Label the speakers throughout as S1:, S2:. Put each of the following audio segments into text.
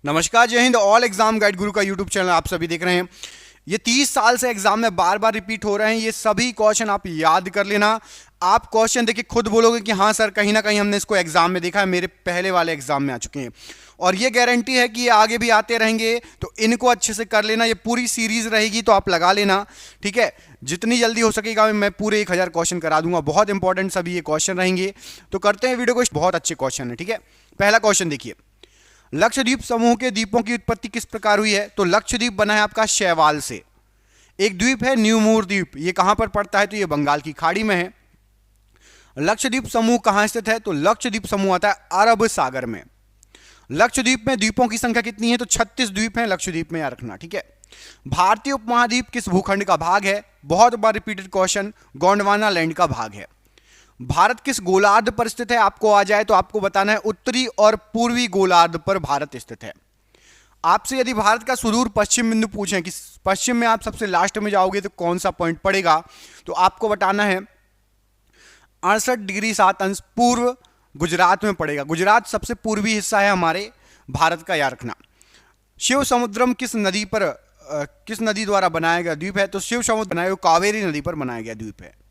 S1: नमस्कार, जय Hind. All exam guide गुरु का यूट्यूब चैनल आप सभी देख रहे हैं। ये 30 साल से एग्जाम में बार बार रिपीट हो रहे हैं। ये सभी क्वेश्चन आप याद कर लेना। आप क्वेश्चन देखिए खुद बोलोगे कि हाँ सर, कहीं ना कहीं हमने इसको एग्जाम में देखा है, मेरे पहले वाले एग्जाम में आ चुके हैं। और ये गारंटी है कि ये आगे भी आते रहेंगे, तो इनको अच्छे से कर लेना। ये पूरी सीरीज रहेगी तो आप लगा लेना, ठीक है। जितनी जल्दी हो सकेगा मैं पूरे 1000 क्वेश्चन करा दूंगा। बहुत इंपॉर्टेंट सभी ये क्वेश्चन रहेंगे। तो करते हैं वीडियो को। बहुत अच्छे क्वेश्चन है, ठीक है। पहला क्वेश्चन देखिए, लक्षद्वीप समूह के द्वीपों की उत्पत्ति किस प्रकार हुई है? तो लक्षद्वीप बना है आपका शैवाल से। एक द्वीप है न्यूमूर द्वीप, ये कहां पर पड़ता है? तो ये बंगाल की खाड़ी में है। लक्षद्वीप समूह कहां स्थित है? तो लक्षद्वीप समूह आता है अरब सागर में। लक्षद्वीप में द्वीपों की संख्या कितनी है? तो 36 द्वीप हैं लक्षद्वीप में, याद रखना, ठीक है। भारतीय उपमहाद्वीप किस भूखंड का भाग है? बहुत बार रिपीटेड क्वेश्चन, गोंडवाना लैंड का भाग है। भारत किस गोलार्ध पर स्थित है? आपको आ जाए तो आपको बताना है उत्तरी और पूर्वी गोलार्ध पर भारत स्थित है। आपसे यदि भारत का सुदूर पश्चिम बिंदु पूछें कि पश्चिम में आप सबसे लास्ट में जाओगे तो कौन सा पॉइंट पड़ेगा, तो आपको बताना है 68 डिग्री 7 अंश पूर्व गुजरात में पड़ेगा। गुजरात सबसे पूर्वी हिस्सा है हमारे भारत का, याद रखना। शिव समुद्रम किस नदी द्वारा बनाया गया द्वीप है? तो शिव समुद्र बनाया कावेरी नदी पर बनाया गया द्वीप है।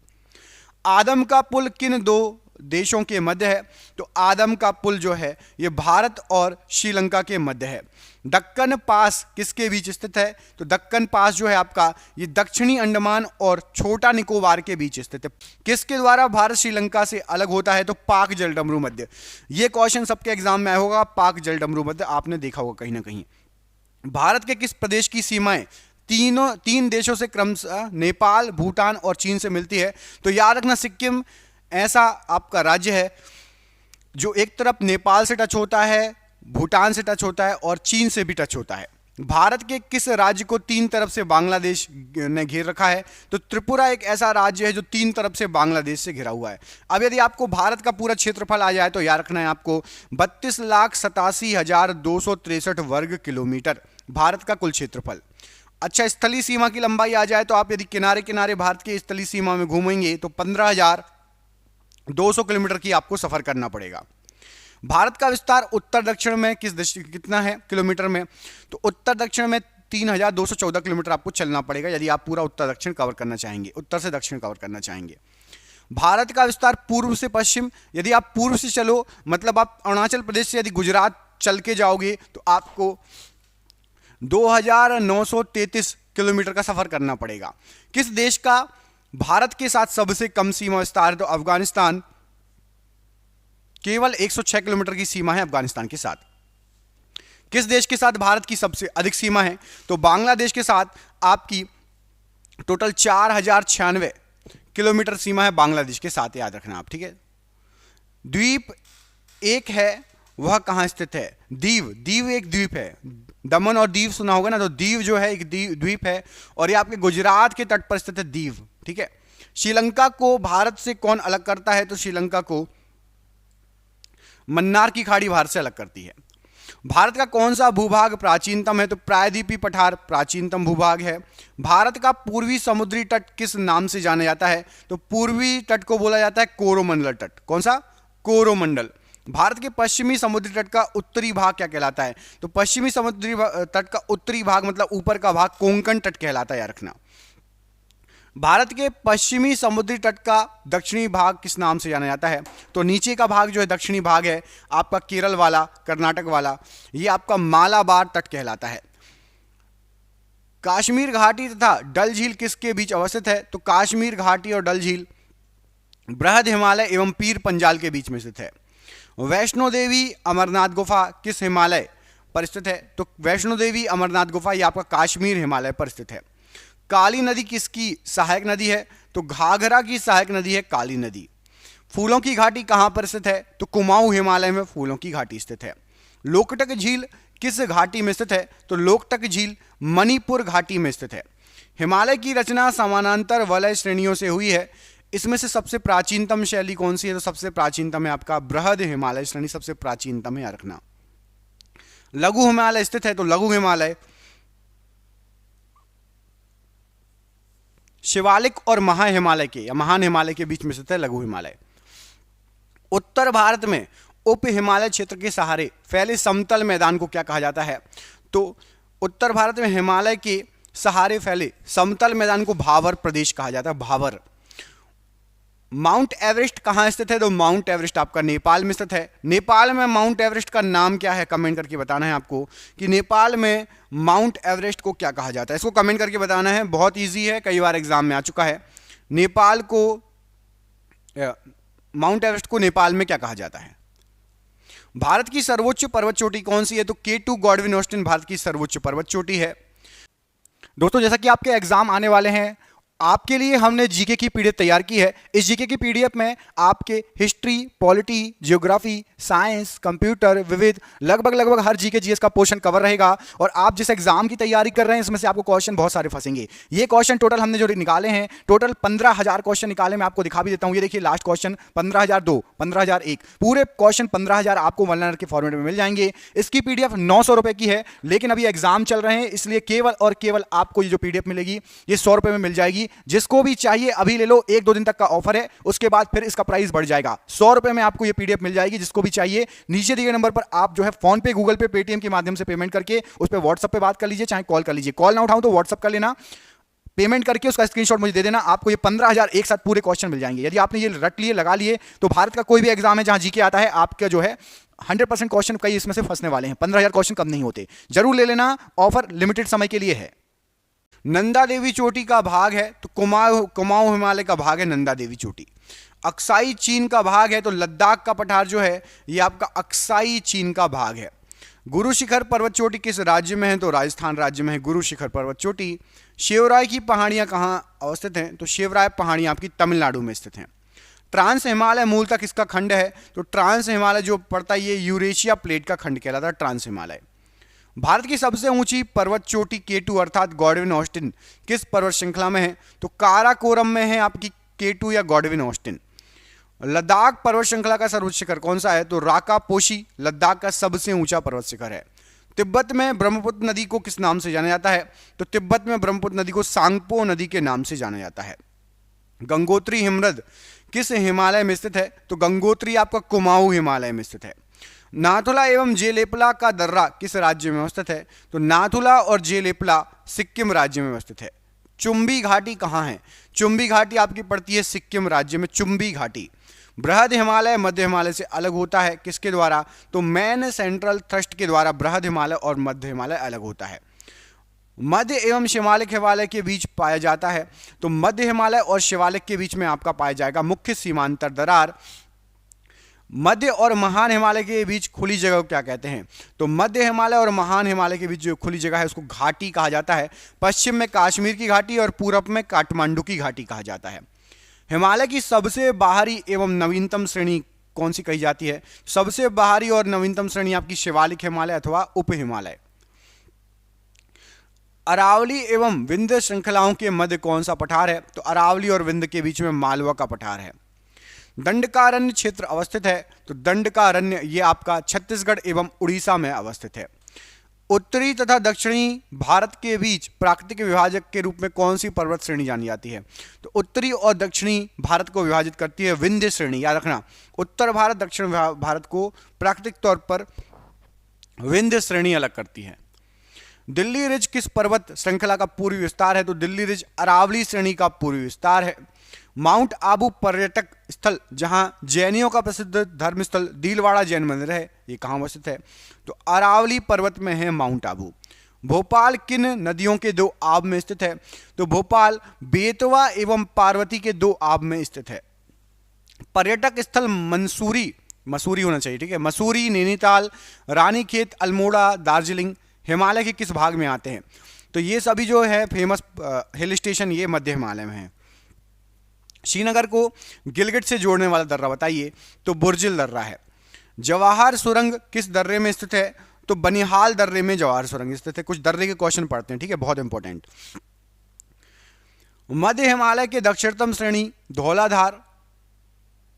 S1: आदम का पुल किन दो देशों के मध्य है? तो आदम का पुल जो है ये भारत और श्रीलंका के मध्य है। दक्कन पास किसके बीच स्थित है? तो दक्कन पास जो है आपका ये दक्षिणी अंडमान और छोटा निकोबार के बीच स्थित है। किसके द्वारा भारत श्रीलंका से अलग होता है? तो पाक जलडमरू मध्य। ये क्वेश्चन सबके एग्जाम में आया होगा, पाक जलडमरू मध्य आपने देखा होगा कहीं ना कहीं। भारत के किस प्रदेश की सीमाएं तीन देशों से क्रमशः नेपाल, भूटान और चीन से मिलती है? तो याद रखना सिक्किम ऐसा आपका राज्य है जो एक तरफ नेपाल से टच होता है, भूटान से टच होता है और चीन से भी टच होता है। भारत के किस राज्य को तीन तरफ से बांग्लादेश ने घेर रखा है? तो त्रिपुरा एक ऐसा राज्य है जो तीन तरफ से बांग्लादेश से घिरा हुआ है। अब यदि आपको भारत का पूरा क्षेत्रफल आ जाए तो याद रखना है आपको 32,87,263 वर्ग किलोमीटर भारत का कुल क्षेत्रफल। अच्छा, स्थलीय सीमा की लंबाई आ जाए तो आप यदि किनारे किनारे भारत के स्थलीय सीमा में घूमेंगे तो 15,200 किलोमीटर की आपको सफर करना पड़ेगा। भारत का विस्तार उत्तर दक्षिण में कितना है किलोमीटर में? तो उत्तर दक्षिण में 3,214 किलोमीटर आपको चलना पड़ेगा यदि आप पूरा उत्तर दक्षिण कवर करना चाहेंगे, उत्तर से दक्षिण कवर करना चाहेंगे। भारत का विस्तार पूर्व से पश्चिम, यदि आप पूर्व से चलो मतलब आप अरुणाचल प्रदेश से यदि गुजरात चल के जाओगे तो आपको 2,933 किलोमीटर का सफर करना पड़ेगा। किस देश का भारत के साथ सबसे कम सीमा विस्तार है? तो अफगानिस्तान, केवल 106 किलोमीटर की सीमा है अफगानिस्तान के साथ। किस देश के साथ भारत की सबसे अधिक सीमा है? तो बांग्लादेश के साथ आपकी टोटल 4,096 किलोमीटर सीमा है बांग्लादेश के साथ, याद रखना आप, ठीक है। द्वीप एक है, वह कहां स्थित है? दीव। दीव एक द्वीप है, दमन और दीव सुना होगा ना, तो दीव जो है एक द्वीप है और ये आपके गुजरात के तट पर स्थित है दीव, ठीक है। श्रीलंका को भारत से कौन अलग करता है? तो श्रीलंका को मन्नार की खाड़ी भारत से अलग करती है। भारत का कौन सा भूभाग प्राचीनतम है? तो प्रायद्वीपीय पठार प्राचीनतम भूभाग है। भारत का पूर्वी समुद्री तट किस नाम से जाना जाता है? तो पूर्वी तट को बोला जाता है कोरोमंडल तट। कौन सा? कोरोमंडल। भारत के पश्चिमी समुद्री तट का उत्तरी भाग क्या कहलाता है? तो पश्चिमी समुद्री तट का उत्तरी भाग मतलब ऊपर का भाग कोंकण तट कहलाता है, याद रखना। भारत के पश्चिमी समुद्री तट का दक्षिणी भाग किस नाम से जाना जाता है? तो नीचे का भाग जो है दक्षिणी भाग है आपका केरल वाला, कर्नाटक वाला, ये आपका मालाबार तट कहलाता है। कश्मीर घाटी तथा डल झील किसके बीच अवस्थित है? तो कश्मीर घाटी और डल झील बृहद हिमालय एवं पीर पंजाल के बीच में स्थित है। वैष्णो देवी अमरनाथ गुफा किस हिमालय पर स्थित है? तो वैष्णो देवी अमरनाथ गुफा ये आपका कश्मीर हिमालय पर स्थित है। काली नदी किसकी सहायक नदी है? तो घाघरा की सहायक नदी है काली नदी। फूलों की घाटी कहां पर स्थित है? तो कुमाऊं हिमालय में फूलों की घाटी स्थित है। लोकटक झील किस घाटी में स्थित है? तो लोकटक झील मणिपुर घाटी में स्थित है। हिमालय की रचना समानांतर वलय श्रेणियों से हुई है। इसमें से सबसे प्राचीनतम शैली कौन सी है? तो सबसे प्राचीनतम है आपका बृहद हिमालय श्रेणी, सबसे प्राचीनतम है, याद रखना। लघु हिमालय स्थित है, तो लघु हिमालय शिवालिक और महान हिमालय के बीच में स्थित है लघु हिमालय। उत्तर भारत में उप हिमालय क्षेत्र के सहारे फैले समतल मैदान को क्या कहा जाता है? तो उत्तर भारत में हिमालय के सहारे फैले समतल मैदान को भावर प्रदेश कहा जाता है, भावर। माउंट एवरेस्ट कहां स्थित है? तो माउंट एवरेस्ट आपका नेपाल में स्थित है। नेपाल में माउंट एवरेस्ट का नाम क्या है? कमेंट करके बताना है आपको कि नेपाल में माउंट एवरेस्ट को क्या कहा जाता है। इसको कमेंट करके बताना है, बहुत इजी है, कई बार एग्जाम में आ चुका है। नेपाल को, माउंट एवरेस्ट को नेपाल में क्या कहा जाता है? भारत की सर्वोच्च पर्वत चोटी कौन सी है? तो K2 गॉडविन ऑस्टिन भारत की सर्वोच्च पर्वत चोटी है। दोस्तों, जैसा कि आपके एग्जाम आने वाले हैं, आपके लिए हमने जीके की पीडीएफ तैयार की है। इस जीके की पीडीएफ में आपके history, polity, geography, science, computer, विविध लगभग हर जीके जीएस का पोर्शन कवर रहेगा। और आप जिस एग्जाम की तैयारी कर रहे हैं इसमें से आपको क्वेश्चन बहुत सारे फंसेंगे। ये क्वेश्चन टोटल हमने जो निकाले हैं, टोटल 15,000 क्वेश्चन निकाले। मैं आपको दिखा भी देता हूं, ये देखिए लास्ट क्वेश्चन 15,002, 15,001, पूरे क्वेश्चन 15,000 आपको ऑनलाइन के फॉर्मेट में मिल जाएंगे। इसकी पीडीएफ 900 रुपए की है, लेकिन अभी एग्जाम चल रहे हैं इसलिए केवल और केवल आपको ये जो पीडीएफ मिलेगी ये 100 रुपए में मिल जाएगी। जिसको भी चाहिए अभी ले लो, 1-2 दिन तक का ऑफर है, उसके बाद फिर इसका प्राइस बढ़ जाएगा। 100 रुपए में आपको ये पीडीएफ मिल जाएगी। जिसको भी चाहिए नीचे दिए गए नंबर पर आप जो है फोन पे, गूगल पे, पेटीएम के माध्यम से पेमेंट करके उस पर व्हाट्सएप पे बात कर लीजिए, चाहे कॉल कर लीजिए। कॉल ना उठाऊं तो व्हाट्सएप कर लेना, पेमेंट करके उसका स्क्रीनशॉट मुझे दे देना। आपको ये 15,000 एक साथ पूरे क्वेश्चन मिल जाएंगे। यदि आपने ये रट लिए, लगा लिए, तो भारत का कोई भी एग्जाम है जहां जीके आता है, आपका जो है 100% क्वेश्चन कई इसमें से फंसने वाले हैं। 15,000 क्वेश्चन कम नहीं होते, जरूर ले लेना, ऑफर लिमिटेड समय के लिए है। नंदा देवी चोटी का भाग है तो कुमाऊं हिमालय का भाग है नंदा देवी चोटी। अक्साई चीन का भाग है तो लद्दाख का पठार जो है ये आपका अक्साई चीन का भाग है। गुरु शिखर पर्वत चोटी किस राज्य में है? तो राजस्थान राज्य में है गुरु शिखर पर्वत चोटी। शिवराय की पहाड़ियां कहां अवस्थित हैं? तो शिवराय पहाड़ियां आपकी तमिलनाडु में स्थित हैं। ट्रांस हिमालय मूलतः किसका खंड है? तो ट्रांस हिमालय जो पड़ता है ये यूरेशिया प्लेट का खंड कहलाता है, ट्रांस हिमालय। भारत की सबसे ऊंची पर्वत चोटी K2 अर्थात गॉडविन ऑस्टिन किस पर्वत श्रृंखला में है? तो काराकोरम में है आपकी K2 या गॉडविन ऑस्टिन। लद्दाख पर्वत श्रृंखला का सर्वोच्च शिखर कौन सा है? तो राका पोशी लद्दाख का सबसे ऊंचा पर्वत शिखर है। तिब्बत में ब्रह्मपुत्र नदी को किस नाम से जाना जाता है? तो तिब्बत में ब्रह्मपुत्र नदी को सांगपो नदी के नाम से जाना जाता है। गंगोत्री हिमनद किस हिमालय में स्थित है? तो गंगोत्री आपका कुमाऊं हिमालय में स्थित है। नाथुला एवं जेलेपला का दर्रा किस राज्य में अवस्थित है? तो नाथुला और जेलेपला सिक्किम राज्य में अवस्थित है। चुंबी घाटी कहाँ है? चुंबी घाटी आपकी पड़ती है सिक्किम राज्य में, चुंबी घाटी। बृहद हिमालय मध्य हिमालय से अलग होता है, किसके द्वारा? तो मैन सेंट्रल थ्रस्ट के द्वारा बृहद हिमालय और मध्य हिमालय अलग होता है। मध्य एवं शिवालिक हिमालय के बीच पाया जाता है, तो मध्य हिमालय और शिवालिक के बीच में आपका पाया जाएगा मुख्य सीमांतर दरार। मध्य और महान हिमालय के बीच खुली जगह को क्या कहते हैं? तो मध्य हिमालय और महान हिमालय के बीच जो खुली जगह है उसको घाटी कहा जाता है। पश्चिम में कश्मीर की घाटी और पूरब में काठमांडू की घाटी कहा जाता है। हिमालय की सबसे बाहरी एवं नवीनतम श्रेणी कौन सी कही जाती है? सबसे बाहरी और नवीनतम श्रेणी आपकी शिवालिक हिमालय अथवा उप हिमालय। अरावली एवं विंध्य श्रृंखलाओं के मध्य कौन सा पठार है? तो अरावली और विंध्य के बीच में मालवा का पठार है। दंडकारण्य क्षेत्र अवस्थित है, तो दंडकारण्य ये आपका छत्तीसगढ़ एवं उड़ीसा में अवस्थित है। उत्तरी तथा दक्षिणी भारत के बीच प्राकृतिक विभाजक के रूप में कौन सी पर्वत श्रेणी जानी जाती है? तो उत्तरी और दक्षिणी भारत को विभाजित करती है विंध्य श्रेणी। याद रखना, उत्तर भारत दक्षिण भारत को प्राकृतिक तौर पर विंध्य श्रेणी अलग करती है। दिल्ली रिज किस पर्वत श्रृंखला का पूर्वी विस्तार है? तो दिल्ली रिज अरावली श्रेणी का पूर्वी विस्तार है। माउंट आबू पर्यटक स्थल जहां जैनियों का प्रसिद्ध धर्म स्थल दीलवाड़ा जैन मंदिर है, ये कहाँ अवस्थित है? तो अरावली पर्वत में है माउंट आबू। भोपाल किन नदियों के दो आब में स्थित है? तो भोपाल बेतवा एवं पार्वती के दो आब में स्थित है। पर्यटक स्थल मसूरी होना चाहिए, ठीक है। मसूरी, नैनीताल, रानीखेत, अल्मोड़ा, दार्जिलिंग हिमालय के किस भाग में आते हैं? तो ये सभी जो है फेमस हिल स्टेशन ये मध्य हिमालय में है। श्रीनगर को गिलगित से जोड़ने वाला दर्रा बताइए? तो बुर्जिल दर्रा है। जवाहर सुरंग किस दर्रे में स्थित है? तो बनिहाल दर्रे में जवाहर सुरंग स्थित है। कुछ दर्रे के क्वेश्चन पढ़ते हैं, ठीक है, बहुत इंपॉर्टेंट। मध्य हिमालय के दक्षिणतम श्रेणी धौलाधार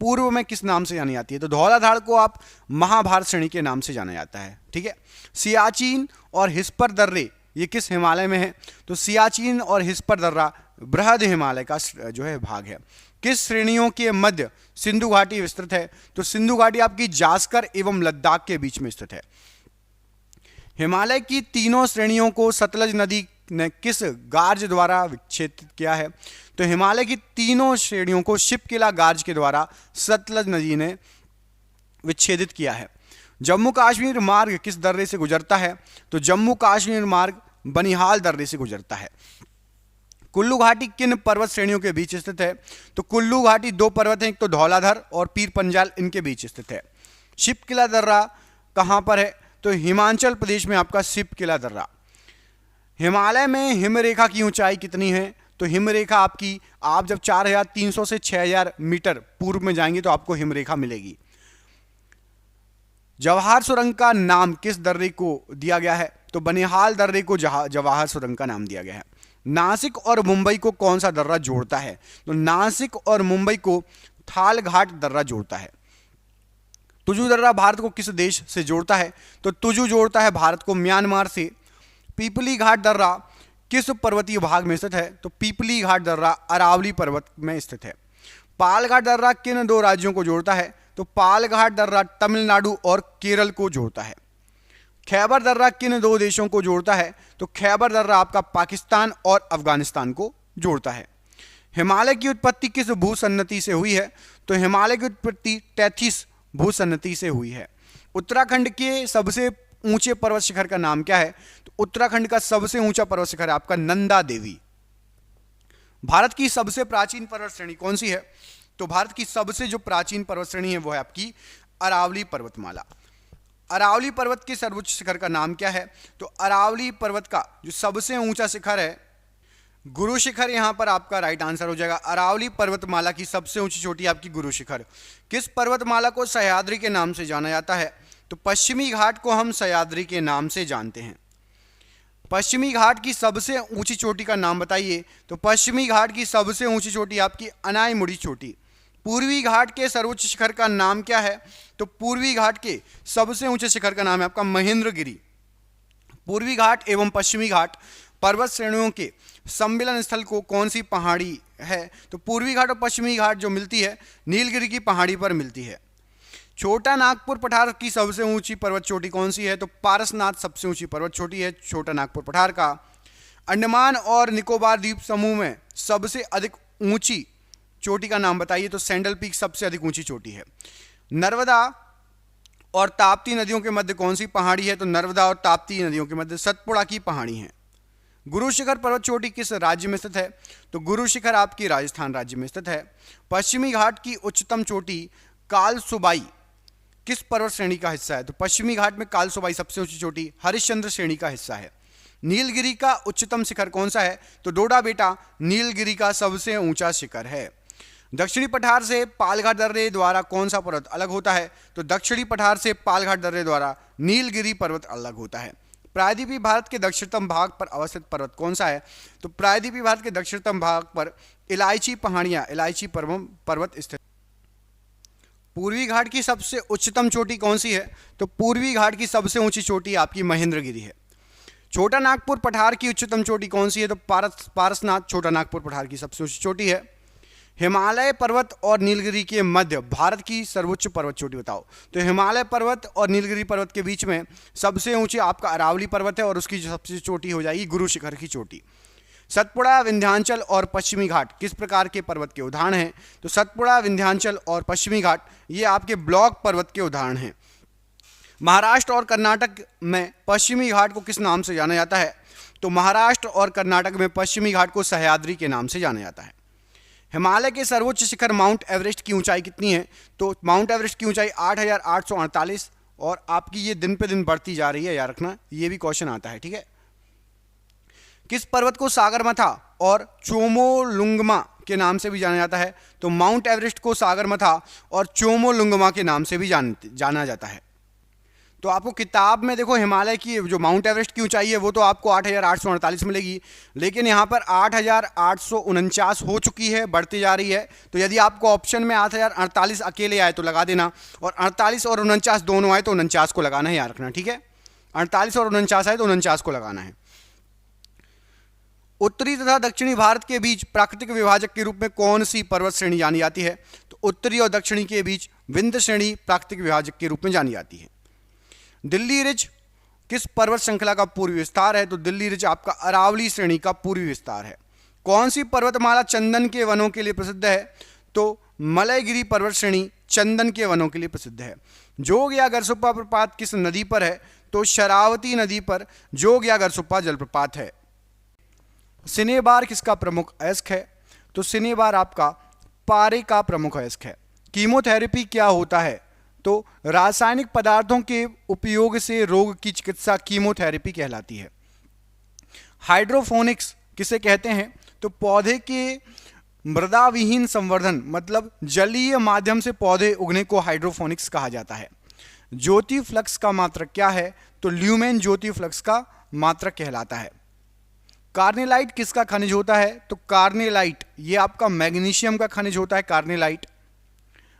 S1: पूर्व में किस नाम से जानी जाती है? तो धौलाधार को आप महाभारत श्रेणी के नाम से जाना जाता है, ठीक है। सियाचिन और हिस्पर दर्रे ये किस हिमालय में है? तो सियाचिन और हिस्पर दर्रा बृहद हिमालय का जो है भाग है। किस श्रेणियों के मध्य सिंधु घाटी विस्तृत है? तो सिंधु घाटी आपकी जास्कर एवं लद्दाख के बीच में स्थित है। हिमालय की तीनों श्रेणियों को सतलज नदी ने किस गार्ज द्वारा विक्षेपित किया है? तो हिमालय की तीनों श्रेणियों को शिपकिला गार्ज के द्वारा सतलज नदी ने विच्छेदित किया है। जम्मू कश्मीर मार्ग किस दर्रे से गुजरता है? तो जम्मू कश्मीर मार्ग बनिहाल दर्रे से गुजरता है। कुल्लू घाटी किन पर्वत श्रेणियों के बीच स्थित है? तो कुल्लू घाटी दो पर्वत हैं, एक तो धौलाधर और पीर पंजाल, इनके बीच स्थित है। शिपकिला दर्रा कहां पर है? तो हिमाचल प्रदेश में आपका शिपकिला दर्रा। हिमालय में हिमरेखा की ऊंचाई कितनी है? तो हिमरेखा आपकी, आप जब 4300 से 6000 मीटर पूर्व में जाएंगे तो आपको हिमरेखा मिलेगी। जवाहर सुरंग का नाम किस दर्रे को दिया गया है? तो बनिहाल दर्रे को जवाहर सुरंग का नाम दिया गया है। नासिक और मुंबई को कौन सा दर्रा जोड़ता है? तो नासिक और मुंबई को थालघाट दर्रा जोड़ता है। तुजू दर्रा भारत को किस देश से जोड़ता है? तो तुजू जोड़ता है भारत को म्यांमार से। पीपली घाट दर्रा किस पर्वतीय भाग में स्थित है? तो पीपली घाट दर्रा अरावली पर्वत में स्थित है। पालघाट दर्रा किन दो राज्यों को जोड़ता है? तो पालघाट दर्रा तमिलनाडु और केरल को जोड़ता है। खैबर दर्रा किन दो देशों को जोड़ता है? तो खैबर दर्रा आपका पाकिस्तान और अफगानिस्तान को जोड़ता है। हिमालय की उत्पत्ति किस भूसन्नति से हुई है? तो हिमालय की उत्पत्ति टैथिस भूसन्नति से हुई है। उत्तराखंड के सबसे ऊंचे पर्वत शिखर का नाम क्या है? तो उत्तराखंड का सबसे ऊंचा पर्वत शिखर है आपका नंदा देवी। भारत की सबसे प्राचीन पर्वत श्रेणी कौन सी है? तो भारत की सबसे जो प्राचीन पर्वत श्रेणी है वो है आपकी अरावली पर्वतमाला। अरावली पर्वत के सर्वोच्च शिखर का नाम क्या है? तो अरावली पर्वत का जो सबसे ऊंचा शिखर है गुरु शिखर, यहां पर आपका राइट आंसर हो जाएगा। अरावली पर्वतमाला की सबसे ऊंची चोटी आपकी गुरु शिखर। किस पर्वतमाला को सह्याद्री के नाम से जाना जाता है? तो पश्चिमी घाट को हम सह्याद्री के नाम से जानते हैं। पश्चिमी घाट की सबसे ऊंची चोटी का नाम बताइए? तो पश्चिमी घाट की सबसे ऊंची चोटी आपकी अनाईमुड़ी चोटी। पूर्वी घाट के सर्वोच्च शिखर का नाम क्या है? तो पूर्वी घाट के सबसे ऊंचे शिखर का नाम है आपका महेंद्रगिरी। पूर्वी घाट एवं पश्चिमी घाट पर्वत श्रेणियों के सम्मिलन स्थल को कौन सी पहाड़ी है? तो पूर्वी घाट और पश्चिमी घाट जो मिलती है नीलगिरी की पहाड़ी पर मिलती है। छोटा नागपुर पठार की सबसे ऊंची पर्वत चोटी कौन सी है? तो पारसनाथ सबसे ऊंची पर्वत चोटी है छोटा नागपुर पठार का। अंडमान और निकोबार द्वीप समूह में सबसे अधिक ऊंची चोटी का नाम बताइए? तो सैंडल पीक सबसे अधिक ऊंची चोटी है। नर्मदा और ताप्ती नदियों के मध्य कौन सी पहाड़ी है? तो नर्मदा और ताप्ती नदियों के मध्य सतपुड़ा की पहाड़ी है। गुरु शिखर पर्वत चोटी किस राज्य में स्थित है? तो गुरु शिखर आपकी राजस्थान राज्य में स्थित है। पश्चिमी घाट की उच्चतम चोटी कालसुबाई किस पर्वत श्रेणी का हिस्सा है? तो पश्चिमी घाट में कालसुबाई सबसे ऊंची चोटी हरिश्चंद्र श्रेणी का हिस्सा है। नीलगिरी का उच्चतम शिखर कौन सा है? तो डोडा बेटा नीलगिरी का सबसे ऊंचा शिखर है। दक्षिणी पठार से पालघाट दर्रे द्वारा कौन सा पर्वत अलग होता है? तो दक्षिणी पठार से पालघाट दर्रे द्वारा नीलगिरी पर्वत अलग होता है। प्रायद्वीपीय भारत के दक्षिणतम भाग पर अवस्थित पर्वत कौन सा है? तो प्रायद्वीपीय भारत के दक्षिणतम भाग पर इलायची पहाड़ियां इलायची पर्वत स्थित। पूर्वी घाट की सबसे उच्चतम चोटी कौन सी है? तो पूर्वी घाट की सबसे ऊंची चोटी आपकी महेंद्रगिरी है। छोटा नागपुर पठार की उच्चतम चोटी कौन सी है? तो पारसनाथ छोटा नागपुर पठार की सबसे ऊंची चोटी है। हिमालय पर्वत और नीलगिरी के मध्य भारत की सर्वोच्च पर्वत चोटी बताओ? तो हिमालय पर्वत और नीलगिरी पर्वत के बीच में सबसे ऊंची आपका अरावली पर्वत है और उसकी सबसे चोटी हो जाएगी गुरु शिखर की चोटी। सतपुड़ा, विंध्याचल और पश्चिमी घाट किस प्रकार के पर्वत के उदाहरण हैं? तो सतपुड़ा, विंध्याचल और पश्चिमी घाट ये आपके ब्लॉक पर्वत के उदाहरण हैं। महाराष्ट्र और कर्नाटक में पश्चिमी घाट को किस नाम से जाना जाता है? तो महाराष्ट्र और कर्नाटक में पश्चिमी घाट को सह्याद्री के नाम से जाना जाता है। हिमालय के सर्वोच्च शिखर माउंट एवरेस्ट की ऊंचाई कितनी है? तो माउंट एवरेस्ट की ऊंचाई 8848 और आपकी ये दिन पे दिन बढ़ती जा रही है, याद रखना, ये भी क्वेश्चन आता है, ठीक है। किस पर्वत को सागरमाथा और चोमोलुंगमा के नाम से भी जाना जाता है? तो माउंट एवरेस्ट को सागरमाथा और चोमोलुंगमा के नाम से भी जाना जाता है। तो आपको किताब में देखो हिमालय की जो माउंट एवरेस्ट की ऊंचाई है वो तो आपको 8848 मिलेगी, लेकिन यहाँ पर 8849 हो चुकी है, बढ़ती जा रही है। तो यदि आपको ऑप्शन में 8048 अकेले आए तो लगा देना, और 48 और 49 दोनों आए तो 49 को लगाना है, याद रखना, ठीक है। 48 और 49 आए तो 49 को लगाना है। उत्तरी तथा दक्षिणी भारत के बीच प्राकृतिक विभाजक के रूप में कौन सी पर्वत श्रेणी जानी जाती है? तो उत्तरी और दक्षिणी के बीच विंध्य श्रेणी प्राकृतिक विभाजक के रूप में जानी जाती है। दिल्ली रिज किस पर्वत श्रृंखला का पूर्वी विस्तार है? तो दिल्ली रिज आपका अरावली श्रेणी का पूर्वी विस्तार है। कौन सी पर्वतमाला चंदन के वनों के लिए प्रसिद्ध है? तो मलयगिरी पर्वत श्रेणी चंदन के वनों के लिए प्रसिद्ध है। जोग या गरसुप्पा प्रपात किस नदी पर है? तो शरावती नदी पर जोग या गरसुप्पा जलप्रपात है। सिनेबार किसका प्रमुख अयस्क है? तो सिनेबार आपका पारे का प्रमुख अयस्क है। कीमोथेरेपी क्या होता है? तो रासायनिक पदार्थों के उपयोग से रोग की चिकित्सा कीमोथेरेपी कहलाती है। हाइड्रोफोनिक्स किसे कहते हैं? तो पौधे के मृदा विहीन संवर्धन मतलब जलीय माध्यम से पौधे उगने को हाइड्रोफोनिक्स कहा जाता है। ज्योति फ्लक्स का मात्रक क्या है? तो ल्यूमेन ज्योति फ्लक्स का मात्रक कहलाता है। कार्नेलाइट किसका खनिज होता है? तो कार्नेलाइट ये आपका मैग्नीशियम का खनिज होता है कार्नेलाइट।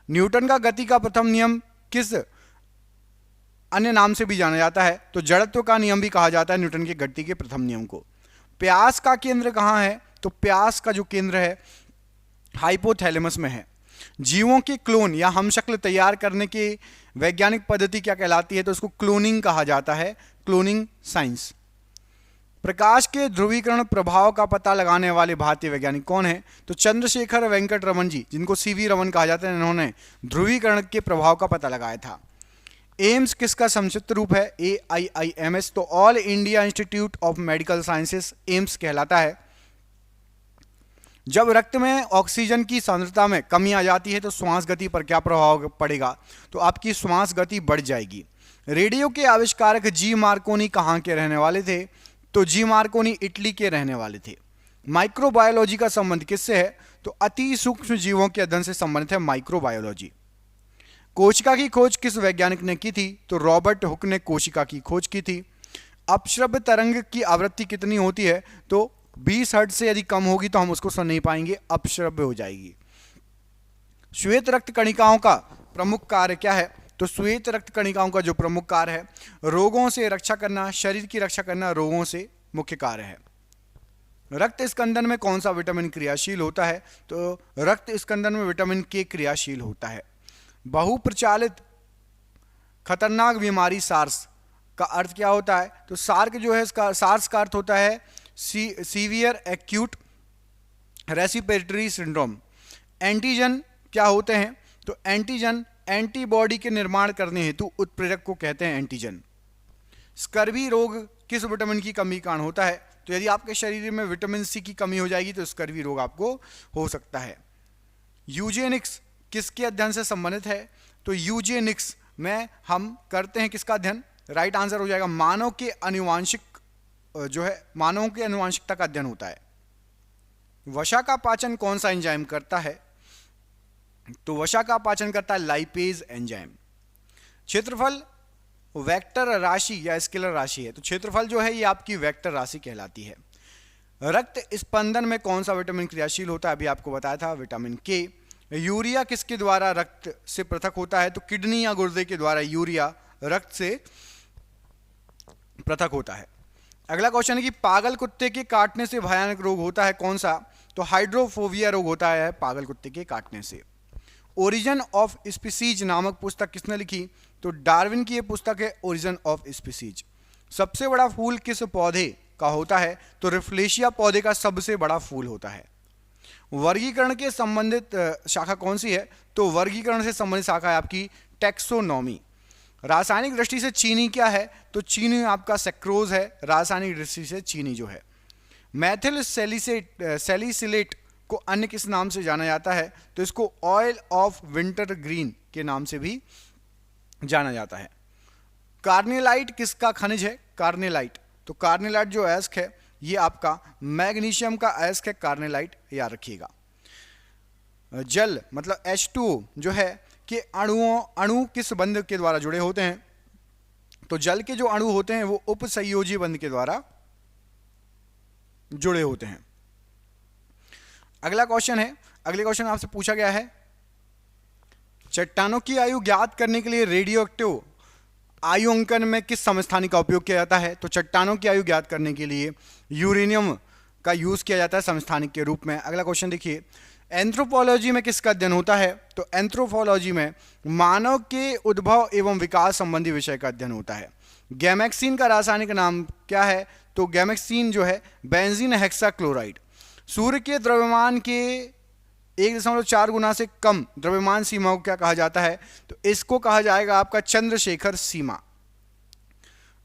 S1: न्यूटन का गति का प्रथम नियम किस अन्य नाम से भी जाना जाता है? तो जड़त्व का नियम भी कहा जाता है न्यूटन की गति के प्रथम नियम को। प्यास का केंद्र कहाँ है? तो प्यास का जो केंद्र है हाइपोथैलेमस में है। जीवों के क्लोन या हमशक्ल तैयार करने की वैज्ञानिक पद्धति क्या कहलाती है? तो इसको क्लोनिंग कहा जाता है, क्लोनिंग साइंस। प्रकाश के ध्रुवीकरण प्रभाव का पता लगाने वाले भारतीय वैज्ञानिक कौन है? तो चंद्रशेखर वेंकट रमन जी, जिनको सीवी रमन कहा जाता है, इन्होंने ध्रुवीकरण के प्रभाव का पता लगाया था। एम्स किसका संक्षिप्त रूप है? AIIMS। तो all India institute of medical sciences AIIMS कहलाता है। जब रक्त में ऑक्सीजन की सांद्रता में कमी आ जाती है तो श्वास गति पर क्या प्रभाव पड़ेगा? तो आपकी श्वास गति बढ़ जाएगी। रेडियो के आविष्कारक जी मार्कोनी कहाँ के रहने वाले थे? तो जी मार्कोनी इटली के रहने वाले थे। माइक्रोबायोलॉजी का संबंध किससे है? तो अति सूक्ष्म जीवों के अध्ययन से संबंधित है माइक्रोबायोलॉजी। कोशिका की खोज किस वैज्ञानिक ने की थी? तो रॉबर्ट हुक ने कोशिका की खोज की थी। अपश्रव्य तरंग की आवृत्ति कितनी होती है? तो 20 हर्ट्ज से यदि कम होगी तो हम उसको सुन नहीं पाएंगे, अपश्रव्य हो जाएगी। श्वेत रक्त कणिकाओं का प्रमुख कार्य क्या है? तो श्वेत रक्त कणिकाओं का जो प्रमुख कार्य है रोगों से रक्षा करना, शरीर की रक्षा करना रोगों से मुख्य कार्य है। रक्त स्कंदन में कौन सा विटामिन क्रियाशील होता है? तो रक्त स्कंदन में विटामिन के क्रियाशील होता है। बहुप्रचालित खतरनाक बीमारी सार्स का अर्थ क्या होता है? तो सार्क जो है इसका सार्स का अर्थ होता है severe acute respiratory syndrome. Antigen क्या होते हैं? तो एंटीजन एंटीबॉडी के निर्माण करने हेतु उत्प्रेरक को कहते हैं एंटीजन। स्कर्वी रोग किस विटामिन की कमी कारण होता है? तो यदि आपके शरीर में विटामिन सी की कमी हो जाएगी तो स्कर्वी रोग आपको हो सकता है। यूजेनिक्स किसके अध्ययन से संबंधित है? तो यूजेनिक्स में हम करते हैं किसका अध्ययन? राइट आंसर हो जाएगा मानव के अनुवांशिक जो है मानवों के अनुवांशिकता का अध्ययन होता है। वसा का पाचन कौन सा एंजाइम करता है? तो वसा का पाचन करता है लाइपेज एंजाइम। क्षेत्रफल वेक्टर राशि या स्केलर राशि है, तो क्षेत्रफल जो है ये आपकी वेक्टर राशि कहलाती है। रक्त स्पंदन में कौन सा विटामिन क्रियाशील होता है? अभी आपको बताया था विटामिन के। यूरिया किसके द्वारा रक्त से पृथक होता है? तो किडनी या गुर्दे के द्वारा यूरिया रक्त से पृथक होता है। अगला क्वेश्चन है कि पागल कुत्ते के काटने से भयानक रोग होता है कौन सा? तो हाइड्रोफोबिया रोग होता है पागल कुत्ते के काटने से। ओरिजिन ऑफ स्पीसीज नामक पुस्तक किसने लिखी? तो डार्विन की यह पुस्तक है ओरिजिन ऑफ स्पीसीज। सबसे बड़ा फूल किस पौधे का होता है? तो रिफ्लेशिया पौधे का सबसे बड़ा फूल होता है। वर्गीकरण के संबंधित शाखा कौन सी है? तो वर्गीकरण से संबंधित शाखा है आपकी टैक्सोनॉमी। रासायनिक दृष्टि से चीनी क्या है? तो चीनी आपका सेक्रोज है रासायनिक दृष्टि से चीनी जो है। मैथिल सैलिसिलेट को अन्य किस नाम से जाना जाता है? तो इसको ऑयल ऑफ विंटर ग्रीन के नाम से भी जाना जाता है। कार्नेलाइट किसका खनिज है? कार्नेलाइट, तो कार्नेलाइट जो अयस्क है ये आपका मैग्नीशियम का अयस्क है कार्नेलाइट, याद रखिएगा। जल मतलब H2O जो है कि अणु किस बंध के द्वारा जुड़े होते हैं? तो जल के जो अणु होते हैं वो उपसंयोजी बंध के द्वारा जुड़े होते हैं। अगला क्वेश्चन है, अगले क्वेश्चन आपसे पूछा गया है चट्टानों की आयु ज्ञात करने के लिए रेडियो एक्टिव आयु अंकन में किस समस्थानिक का उपयोग किया जाता है? तो चट्टानों की आयु ज्ञात करने के लिए यूरेनियम का यूज किया जाता है समस्थानिक के रूप में। अगला क्वेश्चन देखिए, एंथ्रोपोलॉजी में किसका अध्ययन होता है? तो एंथ्रोपोलॉजी में मानव के उद्भव एवं विकास संबंधी विषय का अध्ययन होता है। गैमेक्सिन का रासायनिक नाम क्या है? तो गैमेक्सिन जो है बेंजीन हेक्साक्लोराइड। सूर्य के द्रव्यमान के 1.4 गुना से कम द्रव्यमान सीमा को क्या कहा जाता है? तो इसको कहा जाएगा आपका चंद्रशेखर सीमा।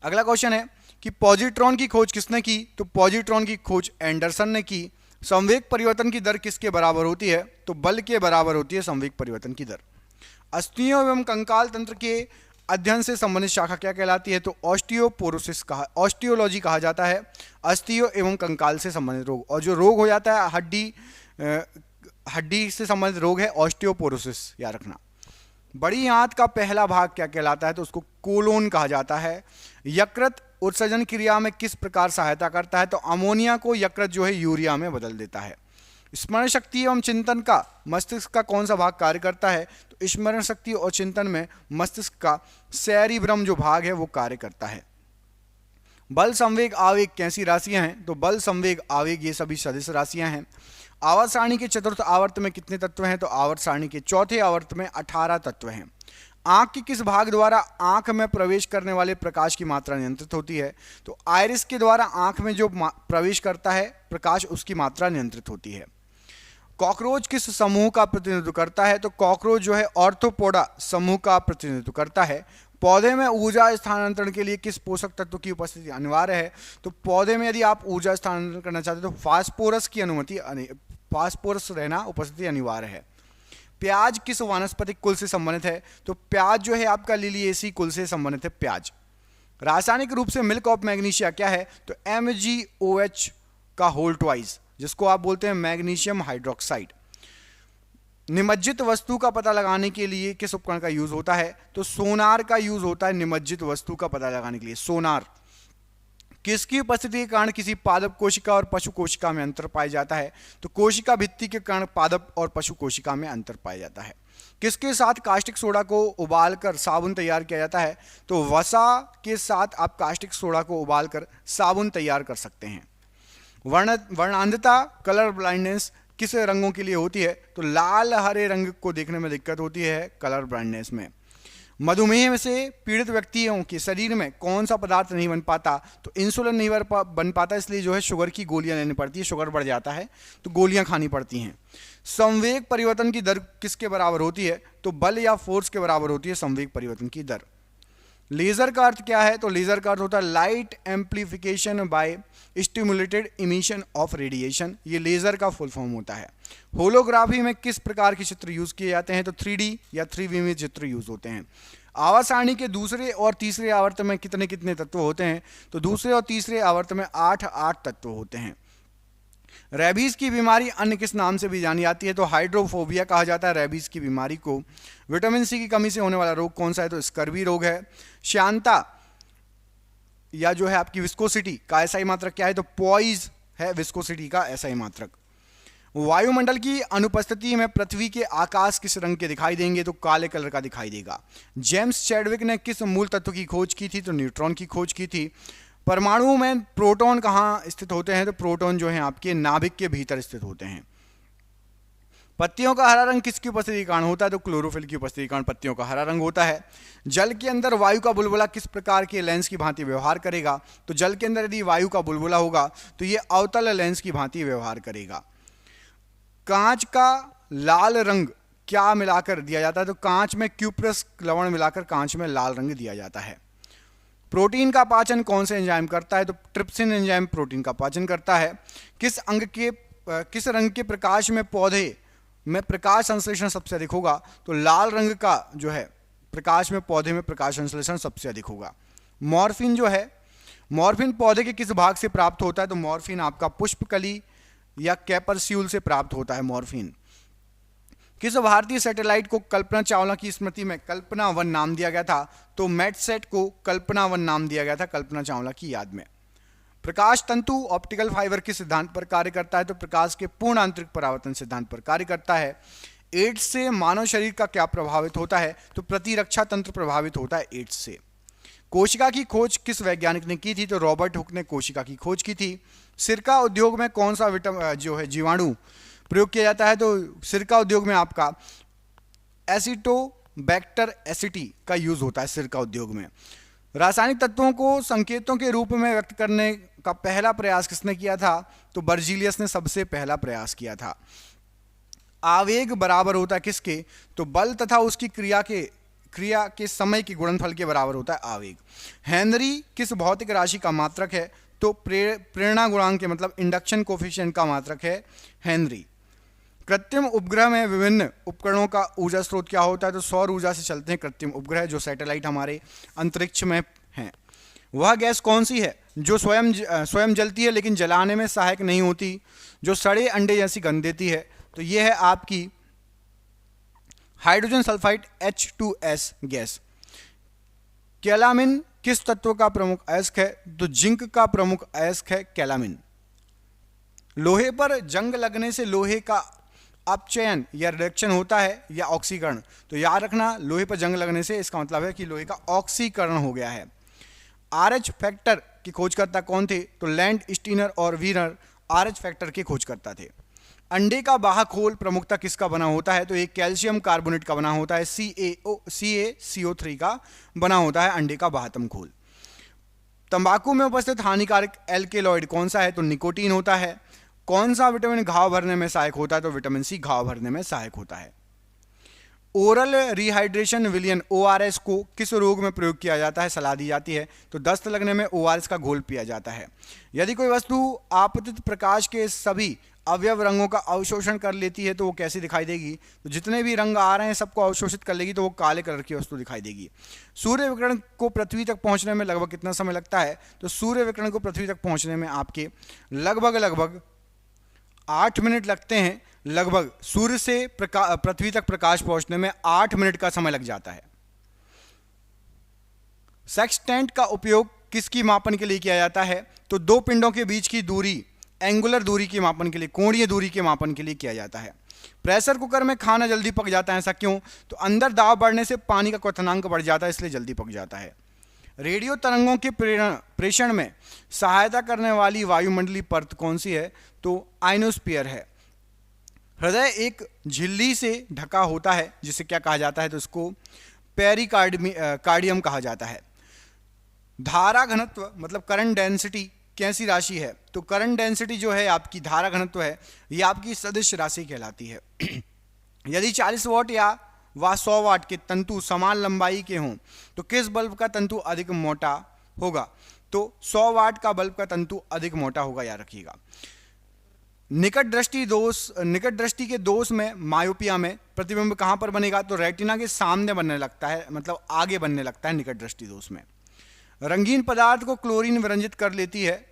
S1: अगला क्वेश्चन है कि पॉजिट्रॉन की खोज किसने की? तो पॉजिट्रॉन की खोज एंडरसन ने की। संवेग परिवर्तन की दर किसके बराबर होती है? तो बल के बराबर होती है संवेग परिवर्तन की दर। अस्थियों एवं कंकाल तंत्र के अध्ययन से संबंधित शाखा क्या कहलाती है? तो ऑस्टियोलॉजी कहा जाता है अस्थियों एवं कंकाल से संबंधित रोग। और जो रोग हो जाता है हड्डी से संबंधित रोग है ऑस्टियोपोरोसिस, याद रखना। बड़ी आंत का पहला भाग क्या कहलाता है? तो उसको कोलोन कहा जाता है। यकृत उत्सर्जन क्रिया में किस प्रकार सहायता करता है? तो अमोनिया को यकृत जो है यूरिया में बदल देता है। स्मरण शक्ति एवं चिंतन का मस्तिष्क का कौन सा भाग कार्य करता है? तो स्मरण शक्ति और चिंतन में मस्तिष्क का सेरिब्रम जो भाग है वो कार्य करता है। बल संवेग आवेग कैसी राशियां हैं? तो बल संवेग आवेग ये सभी सदिश राशियां हैं। आवर्त सारणी के चतुर्थ आवर्त में कितने तत्व हैं? तो आवर्त सारणी के चौथे आवर्त में 18 तत्व हैं। आंख के किस भाग द्वारा आंख में प्रवेश करने वाले प्रकाश की मात्रा नियंत्रित होती है? तो आइरिस के द्वारा आंख में जो प्रवेश करता है प्रकाश उसकी मात्रा नियंत्रित होती है। कॉकरोच किस समूह का प्रतिनिधित्व करता है? तो कॉकरोच जो है ऑर्थोपोडा समूह का प्रतिनिधित्व करता है। पौधे में ऊर्जा स्थानांतरण के लिए किस पोषक तत्व की उपस्थिति अनिवार्य है? तो पौधे में यदि आप ऊर्जा स्थानांतरण करना चाहते हो तो फास्फोरस रहना उपस्थिति अनिवार्य है। प्याज किस वानस्पतिक कुल से संबंधित है? तो प्याज जो है आपका लिलिएसी कुल से संबंधित है प्याज। रासायनिक रूप से मिल्क ऑफ मैग्नीशिया क्या है? तो MgOH का होल ट्वाइस, जिसको आप बोलते हैं मैग्नीशियम हाइड्रोक्साइड। निमज्जित वस्तु का पता लगाने के लिए किस उपकरण का यूज होता है? तो सोनार का यूज होता है निमज्जित वस्तु का पता लगाने के लिए, सोनार। किसकी उपस्थिति के कारण किसी पादप कोशिका और पशु कोशिका में अंतर पाया जाता है? तो कोशिका भित्ति के कारण पादप और पशु कोशिका में अंतर पाया जाता है। किसके साथ कास्टिक सोडा को उबालकर साबुन तैयार किया जाता है? तो वसा के साथ आप कास्टिक सोडा को उबालकर साबुन तैयार कर सकते हैं। वर्णांधता कलर ब्लाइंडनेस किस रंगों के लिए होती है? तो लाल हरे रंग को देखने में दिक्कत होती है कलर ब्लाइंडनेस में। मधुमेह से पीड़ित व्यक्तियों के शरीर में कौन सा पदार्थ नहीं बन पाता? तो इंसुलिन नहीं बन पाता, इसलिए जो है शुगर की गोलियां लेनी पड़ती है, शुगर बढ़ जाता है तो गोलियां खानी पड़ती हैं। संवेग परिवर्तन की दर किसके बराबर होती है? तो बल या फोर्स के बराबर होती है संवेग परिवर्तन की दर। लेजर का अर्थ क्या है? तो लेजर का अर्थ होता है light amplification by stimulated emission of radiation, ये लेजर का फुल फॉर्म होता है। होलोग्राफी में किस प्रकार के चित्र यूज किए जाते हैं? तो 3D या 3D में चित्र यूज होते हैं। आवर्त सारणी के दूसरे और तीसरे आवर्त में कितने कितने तत्व होते हैं? तो दूसरे और तीसरे आवर्त में 8 तत्व होते हैं। रेबीज की बीमारी अन्य किस नाम से भी जानी जाती है? तो हाइड्रोफोबिया कहा जाता है रेबीज की बीमारी को। विटामिन सी की कमी से होने वाला रोग कौन सा है? तो स्कर्वी रोग है। श्यानता या जो है आपकी विस्कोसिटी का एसआई मात्रक क्या है? तो पॉइज है विस्कोसिटी का एसआई मात्रक। वायुमंडल की अनुपस्थिति में पृथ्वी के आकाश किस रंग के दिखाई देंगे? तो काले कलर का दिखाई देगा। जेम्स चैडविक ने किस मूल तत्व की खोज की थी? तो न्यूट्रॉन की खोज की थी। परमाणु में प्रोटॉन कहाँ स्थित होते हैं? तो प्रोटॉन जो है आपके नाभिक के भीतर स्थित होते हैं। पत्तियों का हरा रंग किसकी उपस्थिति के कारण होता है? तो क्लोरोफिल की उपस्थिति के कारण पत्तियों का हरा रंग होता है। जल के अंदर वायु का बुलबुला किस प्रकार के लेंस की भांति व्यवहार करेगा? तो जल के अंदर यदि वायु का बुलबुला होगा तो ये अवतल लेंस की भांति व्यवहार करेगा। कांच का लाल रंग क्या मिलाकर दिया जाता है? तो कांच में क्यूप्रस लवण मिलाकर कांच में लाल रंग दिया जाता है। प्रोटीन का पाचन कौन से एंजाइम करता है? तो ट्रिप्सिन एंजाइम प्रोटीन का पाचन करता है। किस रंग के प्रकाश में पौधे में प्रकाश संश्लेषण सबसे अधिक होगा? तो लाल रंग का जो है प्रकाश में पौधे में प्रकाश संश्लेषण सबसे अधिक होगा। मॉर्फिन जो है, मॉर्फिन पौधे के किस भाग से प्राप्त होता है? तो मॉर्फिन आपका पुष्पकली या कैपर्स्यूल से प्राप्त होता है मॉर्फिन। किस भारतीय सैटेलाइट को कल्पना चावला की स्मृति में कल्पना 1 नाम दिया गया था? तो मेटसेट को कल्पना 1 नाम दिया गया था कल्पना चावला की याद में। प्रकाश तंतु ऑप्टिकल फाइबर के सिद्धांत पर कार्य करता है? तो प्रकाश के पूर्ण आंतरिक परावर्तन सिद्धांत पर कार्य करता है। एड्स से मानव शरीर का क्या प्रभावित होता है? तो प्रतिरक्षा तंत्र प्रभावित होता है एड्स से। कोशिका की खोज किस वैज्ञानिक ने की थी? तो रॉबर्ट हुक ने कोशिका की खोज की थी। सिरका उद्योग में कौन सा जो है जीवाणु प्रयोग किया जाता है? तो सिरका उद्योग में आपका एसिटोबैक्टर एसिटी का यूज होता है सिरका उद्योग में। रासायनिक तत्वों को संकेतों के रूप में व्यक्त करने का पहला प्रयास किसने किया था? तो बर्जीलियस ने सबसे पहला प्रयास किया था। आवेग बराबर होता है किसके? तो बल तथा उसकी क्रिया के समय के गुणनफल के बराबर होता है आवेग। हेनरी किस भौतिक राशि का मात्रक है? तो प्रेरणा गुणांक के मतलब इंडक्शन कोफिशिएंट का मात्रक है हेनरी। कृत्रिम उपग्रह में विभिन्न उपकरणों का ऊर्जा स्रोत क्या होता है? तो सौर ऊर्जा से चलते हैं कृत्रिम उपग्रह जो सैटेलाइट हमारे अंतरिक्ष में हैं। वह गैस कौन सी है जो स्वयं जलती है लेकिन जलाने में सहायक नहीं होती, जो सड़े अंडे जैसी गंध देती है? तो यह है आपकी hydrogen sulphide H2S gas. Calamine किस तत्व का प्रमुख अयस्क है? तो जिंक का प्रमुख अयस्क है कैलामिन। लोहे पर जंग लगने से लोहे का अपचयन या रिडक्शन होता है या ऑक्सीकरण? तो याद रखना, लोहे पर जंग लगने से इसका मतलब है कि लोहे का ऑक्सीकरण हो गया है। RH फैक्टर की खोजकर्ता कौन थे? तो लैंड स्टीनर और वीनर RH फैक्टर के खोजकर्ता थे। अंडे का बाह्य खोल प्रमुखता किसका बना होता है? तो एक कैल्शियम कार्बोनेट का बना होता है, CaCO3 का बना होता है अंडे का बाह्यतम खोल। तंबाकू में उपस्थित हानिकारक एल्केलॉइड कौन सा है? तो निकोटीन होता है। कौन सा विटामिन घाव भरने में सहायक होता है? तो विटामिन सी घाव भरने में सहायक होता है। ओरल रिहाइड्रेशन विलियन ORS को किस रोग में प्रयोग किया जाता है? सलाह दी जाती है। तो दस्त लगने में ORS का घोल पिया जाता है। यदि कोई वस्तु आपतित प्रकाश के सभी अवयव रंगों का अवशोषण कर लेती है तो वो कैसी दिखाई देगी? तो जितने भी रंग आ रहे हैं सबको अवशोषित कर लेगी तो वो काले कलर की वस्तु दिखाई देगी। सूर्य विकिरण को पृथ्वी तक पहुंचने में लगभग कितना समय लगता है? तो सूर्य विकिरण को पृथ्वी तक पहुंचने में आपके लगभग 8 मिनट लगते हैं। लगभग सूर्य से पृथ्वी तक प्रकाश पहुंचने में 8 मिनट का समय लग जाता है। सेक्सटेंट का उपयोग किसकी मापन के लिए किया जाता है? तो दो पिंडों के बीच की दूरी, एंगुलर दूरी के मापन के लिए, कोणीय दूरी के मापन के लिए किया जाता है। प्रेशर कुकर में खाना जल्दी पक जाता है, ऐसा क्यों? तो अंदर दाब बढ़ने से पानी का क्वथनांक बढ़ जाता है, इसलिए जल्दी पक जाता है। रेडियो तरंगों के प्रेषण में सहायता करने वाली वायुमंडलीय परत कौन सी है? तो आइनोस्फीयर है। हृदय एक झिल्ली से ढका होता है जिसे क्या कहा जाता है? तो इसको पेरिकार्डियम कहा जाता है। धारा घनत्व मतलब करंट डेंसिटी कैसी राशि है? तो करंट डेंसिटी जो है आपकी धारा घनत्व है, ये आपकी सदिश राशि कहलाती है। यदि 40 वाट या 100 वाट के तंतु समान लंबाई के हों तो किस बल्ब का तंतु अधिक मोटा होगा? तो 100 वाट का बल्ब का तंतु अधिक मोटा होगा, याद रखिएगा। निकट दृष्टि के दोष में, मायोपिया में प्रतिबिंब कहां पर बनेगा? तो रेटिना के सामने बनने लगता है, मतलब आगे बनने लगता है निकट दृष्टि दोष में। रंगीन पदार्थ को क्लोरीन विरंजित कर लेती है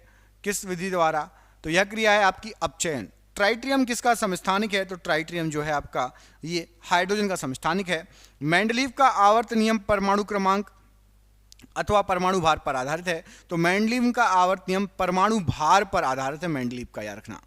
S1: किस विधि द्वारा? तो यह क्रिया है आपकी अपचयन। ट्राइट्रियम किसका समस्थानिक है? तो ट्राइट्रियम जो है आपका ये हाइड्रोजन का समस्थानिक है। मेंडलीव का आवर्त नियम परमाणु क्रमांक अथवा परमाणु भार पर आधारित है। तो मेंडलीव का आवर्त नियम परमाणु भार पर आधारित है, मेंडलीव का याद रखना।